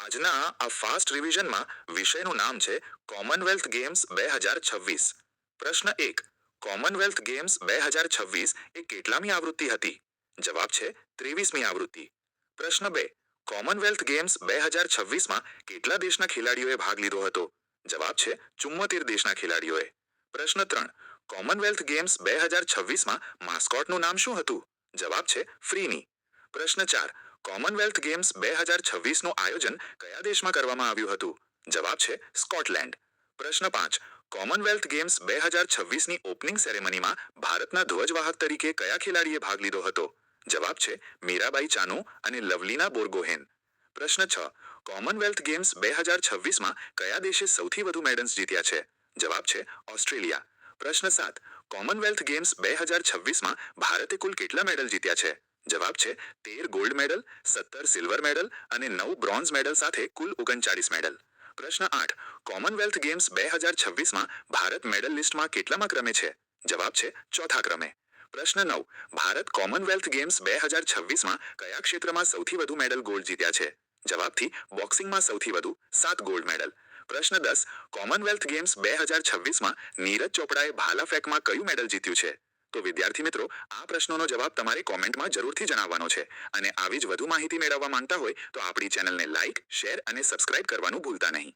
આજના આ ફાસ્ટ રિવિઝનમાં વિષયનું નામ છે કોમનવેલ્થ ગેમ્સ 2026. પ્રશ્ન 1. કોમનવેલ્થ ગેમ્સ 2026 એ કેટલામી આવૃત્તિ હતી? જવાબ છે 23મી આવૃત્તિ. પ્રશ્ન 2. કોમનવેલ્થ ગેમ્સ 2026માં કેટલા દેશના ખેલાડીઓએ ભાગ લીધો હતો? જવાબ છે 74 દેશના ખેલાડીઓએ. પ્રશ્ન 3. કોમનવેલ્થ ગેમ્સ 2026માં માસ્કોટનું નામ શું હતું? જવાબ છે ફ્રીની. પ્રશ્ન 4. કોમનવેલ્થ ગેમ્સ 2026નું આયોજન કયા દેશમાં કરવામાં આવ્યું હતું? જવાબ છે સ્કોટલેન્ડ. પ્રશ્ન 5. કોમનવેલ્થ ગેમ્સ 2026ની ઓપનિંગ સેરેમનીમાં ભારતના ધ્વજવાહક તરીકે કયા ખેલાડીએ ભાગ લીધો હતો? જવાબ છે મીરાબાઈ ચાનુ અને લવલીના બોર્ગોહેન. પ્રશ્ન 6. કોમનવેલ્થ ગેમ્સ 2026માં કયા દેશે સૌથી વધુ મેડલ્સ જીત્યા છે? જવાબ છે ઓસ્ટ્રેલિયા. પ્રશ્ન 7. કોમનવેલ્થ ગેમ્સ 2026માં ભારતે કુલ કેટલા મેડલ જીત્યા છે? જવાબ છે 13 ગોલ્ડ મેડલ, 17 સિલ્વર મેડલ અને 9 બ્રોન્ઝ મેડલ સાથે કુલ 39 મેડલ. પ્રશ્ન 8. કોમનવેલ્થ ગેમ્સ 2026માં ભારત મેડલ લિસ્ટમાં કેટલામાં ક્રમે છે? જવાબ છે ચોથા ક્રમે. પ્રશ્ન 9. ભારત કોમનવેલ્થ ગેમ્સ 2026માં કયા ક્ષેત્રમાં સૌથી વધુ મેડલ ગોલ્ડ જીત્યા છે? જવાબથી બોક્સિંગમાં સૌથી વધુ 7 ગોલ્ડ મેડલ. પ્રશ્ન 10. કોમનવેલ્થ ગેમ્સ 2026માં નીરજ ચોપડાએ ભાલા ફેંકમાં કયું મેડલ જીત્યું છે? તો વિદ્યાર્થી મિત્રો, આ પ્રશ્નોનો જવાબ તમારે કોમેન્ટમાં જરૂરથી જણાવવાનો છે. અને આવી જ વધુ માહિતી મેળવવા માંગતા હોય તો આપણી ચેનલને લાઇક, શેર અને સબસ્ક્રાઇબ કરવાનું ભૂલતા નહીં.